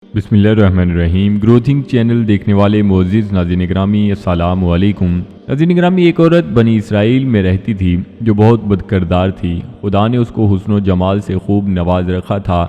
بسم اللہ الرحمن الرحیم۔ گروتھنگ چینل دیکھنے والے معزز ناظرین گرامی السلام علیکم۔ ناظرین گرامی، ایک عورت بنی اسرائیل میں رہتی تھی جو بہت بدکردار تھی۔ خدا نے اس کو حسن و جمال سے خوب نواز رکھا تھا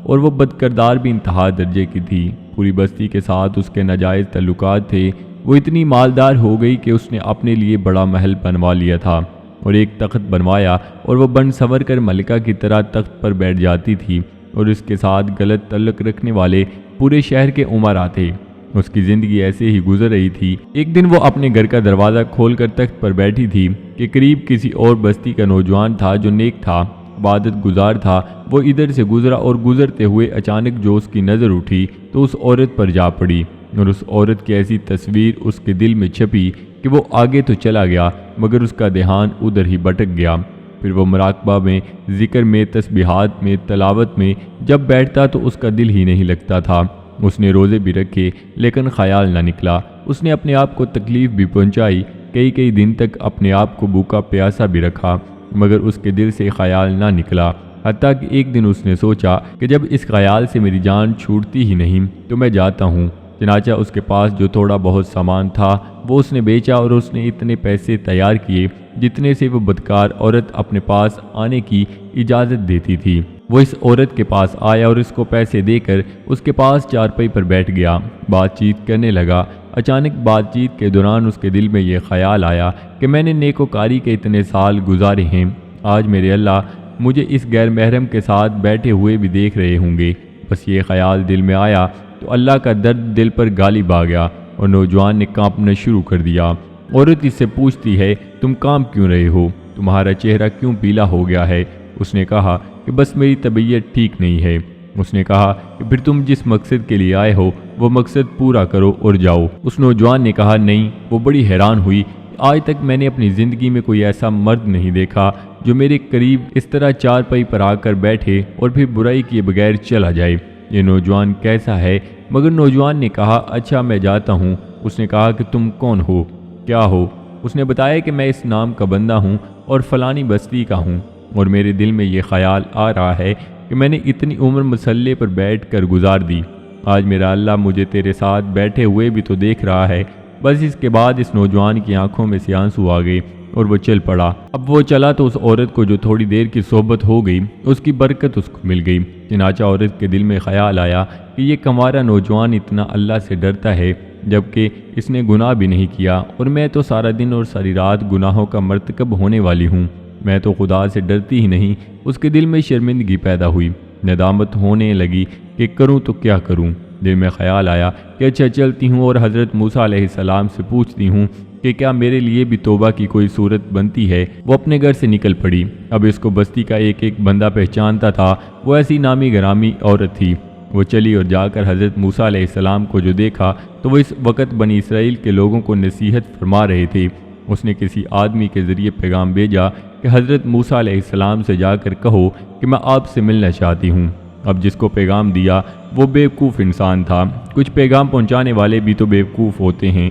اور وہ بدکردار بھی انتہا درجے کی تھی۔ پوری بستی کے ساتھ اس کے ناجائز تعلقات تھے۔ وہ اتنی مالدار ہو گئی کہ اس نے اپنے لیے بڑا محل بنوا لیا تھا اور ایک تخت بنوایا اور وہ بن سنور کر ملکہ کی طرح تخت پر بیٹھ جاتی تھی اور اس کے ساتھ غلط تعلق رکھنے والے پورے شہر کے عمرا تھے۔ اس کی زندگی ایسے ہی گزر رہی تھی۔ ایک دن وہ اپنے گھر کا دروازہ کھول کر تخت پر بیٹھی تھی کہ قریب کسی اور بستی کا نوجوان تھا جو نیک تھا، عبادت گزار تھا۔ وہ ادھر سے گزرا اور گزرتے ہوئے اچانک جو اس کی نظر اٹھی تو اس عورت پر جا پڑی اور اس عورت کی ایسی تصویر اس کے دل میں چھپی کہ وہ آگے تو چلا گیا مگر اس کا دھیان ادھر ہی بھٹک گیا۔ پھر وہ مراقبہ میں، ذکر میں، تسبیحات میں، تلاوت میں جب بیٹھتا تو اس کا دل ہی نہیں لگتا تھا۔ اس نے روزے بھی رکھے لیکن خیال نہ نکلا۔ اس نے اپنے آپ کو تکلیف بھی پہنچائی، کئی دن تک اپنے آپ کو بھوکا پیاسا بھی رکھا مگر اس کے دل سے خیال نہ نکلا۔ حتیٰ کہ ایک دن اس نے سوچا کہ جب اس خیال سے میری جان چھوٹتی ہی نہیں تو میں جاتا ہوں۔ چنانچہ اس کے پاس جو تھوڑا بہت سامان تھا وہ اس نے بیچا اور اس نے اتنے پیسے تیار کیے جتنے سے وہ بدکار عورت اپنے پاس آنے کی اجازت دیتی تھی۔ وہ اس عورت کے پاس آیا اور اس کو پیسے دے کر اس کے پاس چارپائی پر بیٹھ گیا، بات چیت کرنے لگا۔ اچانک بات چیت کے دوران اس کے دل میں یہ خیال آیا کہ میں نے نیکوکاری کے اتنے سال گزارے ہیں، آج میرے اللہ مجھے اس غیر محرم کے ساتھ بیٹھے ہوئے بھی دیکھ رہے ہوں گے۔ بس یہ خیال دل میں آیا تو اللہ کا درد دل پر غالب آ گیا اور نوجوان نے کانپنا شروع کر دیا۔ عورت اس سے پوچھتی ہے، تم کانپ کیوں رہے ہو؟ تمہارا چہرہ کیوں پیلا ہو گیا ہے؟ اس نے کہا کہ بس میری طبیعت ٹھیک نہیں ہے۔ اس نے کہا کہ پھر تم جس مقصد کے لیے آئے ہو وہ مقصد پورا کرو اور جاؤ۔ اس نوجوان نے کہا نہیں۔ وہ بڑی حیران ہوئی، آج تک میں نے اپنی زندگی میں کوئی ایسا مرد نہیں دیکھا جو میرے قریب اس طرح چارپائی پر آ کر بیٹھے اور پھر برائی کیے بغیر چلا جائے۔ یہ نوجوان کیسا ہے؟ مگر نوجوان نے کہا اچھا میں جاتا ہوں۔ اس نے کہا کہ تم کون ہو، کیا ہو؟ اس نے بتایا کہ میں اس نام کا بندہ ہوں اور فلانی بستی کا ہوں اور میرے دل میں یہ خیال آ رہا ہے کہ میں نے اتنی عمر مسلح پر بیٹھ کر گزار دی، آج میرا اللہ مجھے تیرے ساتھ بیٹھے ہوئے بھی تو دیکھ رہا ہے۔ بس اس کے بعد اس نوجوان کی آنکھوں میں سے آنسو آ گئے اور وہ چل پڑا۔ اب وہ چلا تو اس عورت کو جو تھوڑی دیر کی صحبت ہو گئی اس کی برکت اس کو مل گئی۔ چنانچہ عورت کے دل میں خیال آیا کہ یہ کنوارا نوجوان اتنا اللہ سے ڈرتا ہے جبکہ اس نے گناہ بھی نہیں کیا اور میں تو سارا دن اور ساری رات گناہوں کا مرتکب ہونے والی ہوں، میں تو خدا سے ڈرتی ہی نہیں۔ اس کے دل میں شرمندگی پیدا ہوئی، ندامت ہونے لگی کہ کروں تو کیا کروں۔ دل میں خیال آیا کہ اچھا چلتی ہوں اور حضرت موسیٰ علیہ السلام سے پوچھتی ہوں کہ کیا میرے لیے بھی توبہ کی کوئی صورت بنتی ہے۔ وہ اپنے گھر سے نکل پڑی۔ اب اس کو بستی کا ایک بندہ پہچانتا تھا، وہ ایسی نامی گرامی عورت تھی۔ وہ چلی اور جا کر حضرت موسیٰ علیہ السلام کو جو دیکھا تو وہ اس وقت بنی اسرائیل کے لوگوں کو نصیحت فرما رہے تھے۔ اس نے کسی آدمی کے ذریعے پیغام بھیجا کہ حضرت موسیٰ علیہ السلام سے جا کر کہو کہ میں آپ سے ملنا چاہتی ہوں۔ اب جس کو پیغام دیا وہ بیوقوف انسان تھا۔ کچھ پیغام پہنچانے والے بھی تو بیوقوف ہوتے ہیں،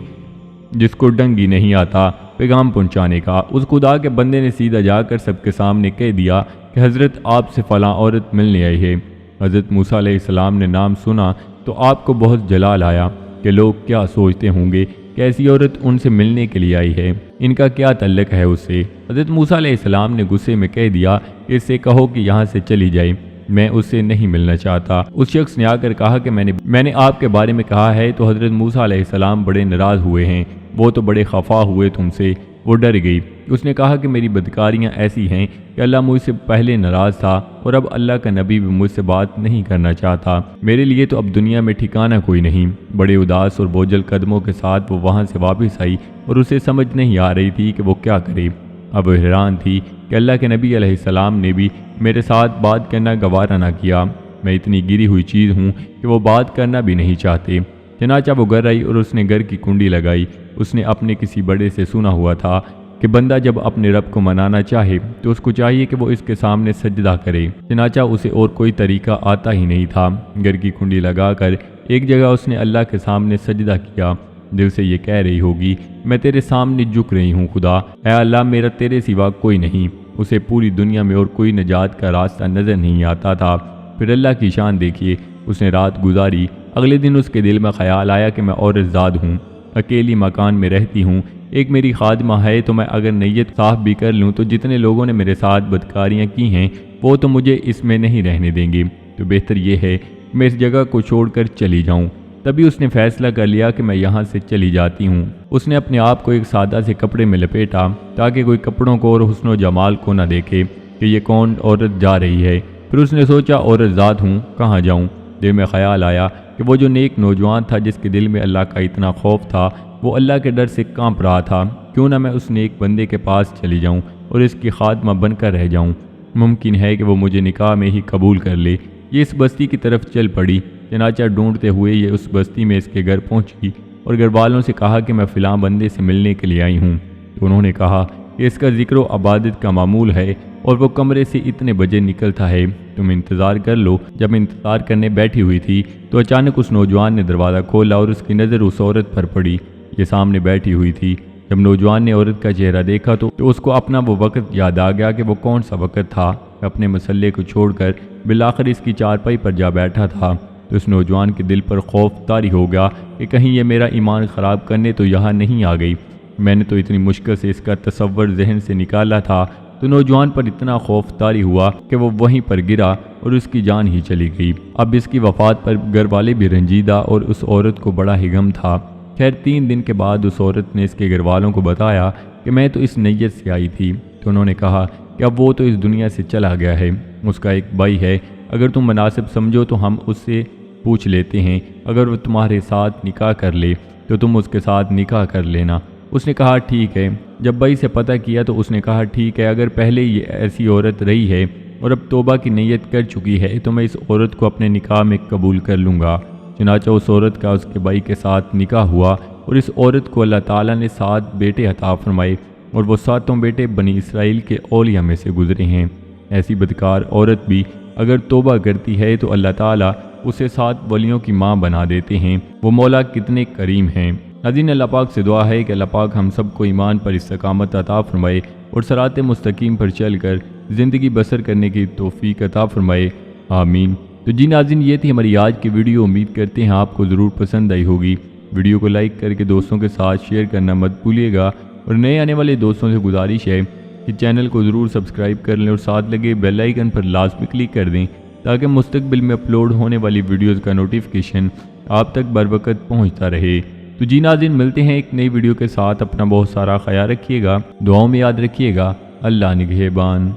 جس کو ڈنگ ہی نہیں آتا پیغام پہنچانے کا۔ اس خدا کے بندے نے سیدھا جا کر سب کے سامنے کہہ دیا کہ حضرت آپ سے فلاں عورت ملنے آئی ہے۔ حضرت موسیٰ علیہ السلام نے نام سنا تو آپ کو بہت جلال آیا کہ لوگ کیا سوچتے ہوں گے کہ ایسی عورت ان سے ملنے کے لیے آئی ہے، ان کا کیا تعلق ہے اس سے۔ حضرت موسیٰ علیہ السلام نے غصے میں کہہ دیا کہ اس سے کہو کہ یہاں سے چلی جائے، میں اس سے نہیں ملنا چاہتا۔ اس شخص نے آ کر کہا کہ میں نے آپ کے بارے میں کہا ہے تو حضرت موسیٰ علیہ السلام بڑے ناراض ہوئے ہیں، وہ تو بڑے خفا ہوئے تم سے، وہ ڈر گئی۔ اس نے کہا کہ میری بدکاریاں ایسی ہیں کہ اللہ مجھ سے پہلے ناراض تھا اور اب اللہ کا نبی بھی مجھ سے بات نہیں کرنا چاہتا، میرے لیے تو اب دنیا میں ٹھکانہ کوئی نہیں۔ بڑے اداس اور بوجھل قدموں کے ساتھ وہ وہاں سے واپس آئی اور اسے سمجھ نہیں آ رہی تھی کہ وہ کیا کرے۔ اب وہ حیران تھی کہ اللہ کے نبی علیہ السلام نے بھی میرے ساتھ بات کرنا گوارا نہ کیا، میں اتنی گری ہوئی چیز ہوں کہ وہ بات کرنا بھی نہیں چاہتے۔ چنانچہ وہ گھر آئی اور اس نے گھر کی کنڈی لگائی۔ اس نے اپنے کسی بڑے سے سنا ہوا تھا کہ بندہ جب اپنے رب کو منانا چاہے تو اس کو چاہیے کہ وہ اس کے سامنے سجدہ کرے۔ چنانچہ اسے اور کوئی طریقہ آتا ہی نہیں تھا۔ گھر کی کنڈی لگا کر ایک جگہ اس نے اللہ کے سامنے سجدہ کیا، دل سے یہ کہہ رہی ہوگی میں تیرے سامنے جھک رہی ہوں خدا، اے اللہ میرا تیرے سوا کوئی نہیں۔ اسے پوری دنیا میں اور کوئی نجات کا راستہ نظر نہیں آتا تھا۔ پھر اللہ کی شان دیکھیے، اس نے رات گزاری، اگلے دن اس کے دل میں خیال آیا کہ میں عورت زاد ہوں، اکیلی مکان میں رہتی ہوں، ایک میری خادمہ ہے، تو میں اگر نیت صاف بھی کر لوں تو جتنے لوگوں نے میرے ساتھ بدکاریاں کی ہیں وہ تو مجھے اس میں نہیں رہنے دیں گے، تو بہتر یہ ہے کہ میں اس جگہ کو چھوڑ کر چلی جاؤں۔ تبھی اس نے فیصلہ کر لیا کہ میں یہاں سے چلی جاتی ہوں۔ اس نے اپنے آپ کو ایک سادہ سے کپڑے میں لپیٹا تاکہ کوئی کپڑوں کو اور حسن و جمال کو نہ دیکھے کہ یہ کون عورت جا رہی ہے۔ پھر اس نے سوچا عورت ذات ہوں، کہاں جاؤں؟ دل میں خیال آیا کہ وہ جو نیک نوجوان تھا جس کے دل میں اللہ کا اتنا خوف تھا، وہ اللہ کے ڈر سے کانپ رہا تھا، کیوں نہ میں اس نیک بندے کے پاس چلی جاؤں اور اس کی خادمہ بن کر رہ جاؤں، ممکن ہے کہ وہ مجھے نکاح میں ہی قبول کر لے۔ یہ اس بستی کی طرف چل پڑی۔ چنانچہ ڈھونڈتے ہوئے یہ اس بستی میں اس کے گھر پہنچی اور گھر والوں سے کہا کہ میں فلاں بندے سے ملنے کے لیے آئی ہوں، تو انہوں نے کہا کہ اس کا ذکر و عبادت کا معمول ہے اور وہ کمرے سے اتنے بجے نکلتا ہے، تم انتظار کر لو۔ جب انتظار کرنے بیٹھی ہوئی تھی تو اچانک اس نوجوان نے دروازہ کھولا اور اس کی نظر اس عورت پر پڑی، یہ سامنے بیٹھی ہوئی تھی۔ جب نوجوان نے عورت کا چہرہ دیکھا تو اس کو اپنا وہ وقت یاد آ گیا کہ وہ کون سا وقت تھا، اپنے مسئلے کو چھوڑ کر بالآخر اس کی چارپائی پر جا بیٹھا تھا۔ تو اس نوجوان کے دل پر خوف طاری ہو گیا کہ کہیں یہ میرا ایمان خراب کرنے تو یہاں نہیں آ گئی، میں نے تو اتنی مشکل سے اس کا تصور ذہن سے نکالا تھا۔ تو نوجوان پر اتنا خوف طاری ہوا کہ وہ وہیں پر گرا اور اس کی جان ہی چلی گئی۔ اب اس کی وفات پر گھر والے بھی رنجیدہ اور اس عورت کو بڑا ہی غم تھا۔ خیر 3 دن کے بعد اس عورت نے اس کے گھر والوں کو بتایا کہ میں تو اس نیت سے آئی تھی، تو انہوں نے کہا کہ اب وہ تو اس دنیا سے چلا گیا ہے، اس کا ایک بھائی ہے، اگر تم مناسب سمجھو تو ہم اس سے پوچھ لیتے ہیں، اگر وہ تمہارے ساتھ نکاح کر لے تو تم اس کے ساتھ نکاح کر لینا۔ اس نے کہا ٹھیک ہے۔ جب بھائی سے پتہ کیا تو اس نے کہا ٹھیک ہے، اگر پہلے یہ ایسی عورت رہی ہے اور اب توبہ کی نیت کر چکی ہے تو میں اس عورت کو اپنے نکاح میں قبول کر لوں گا۔ چنانچہ اس عورت کا اس کے بھائی کے ساتھ نکاح ہوا اور اس عورت کو اللہ تعالیٰ نے 7 بیٹے عطا فرمائے اور وہ 7 بیٹے بنی اسرائیل کے اولیاء میں سے گزرے ہیں۔ ایسی بدکار عورت بھی اگر توبہ کرتی ہے تو اللہ تعالیٰ اسے 7 ولیوں کی ماں بنا دیتے ہیں۔ وہ مولا کتنے کریم ہیں۔ ناظرین، اللہ پاک سے دعا ہے کہ اللہ پاک ہم سب کو ایمان پر استقامت عطا فرمائے اور صراط مستقیم پر چل کر زندگی بسر کرنے کی توفیق عطا فرمائے، آمین۔ تو جی ناظرین، یہ تھی ہماری آج کی ویڈیو، امید کرتے ہیں آپ کو ضرور پسند آئی ہوگی۔ ویڈیو کو لائک کر کے دوستوں کے ساتھ شیئر کرنا مت بھولیے گا اور نئے آنے والے دوستوں سے گزارش ہے کہ چینل کو ضرور سبسکرائب کر لیں اور ساتھ لگے بیل آئیکن پر لازمی کلک کر دیں تاکہ مستقبل میں اپلوڈ ہونے والی ویڈیوز کا نوٹیفیکیشن آپ تک بر وقت پہنچتا رہے۔ تو جی ناظرین، ملتے ہیں ایک نئی ویڈیو کے ساتھ، اپنا بہت سارا خیال رکھیے گا، دعاؤں میں یاد رکھیے گا۔ اللہ نگہبان۔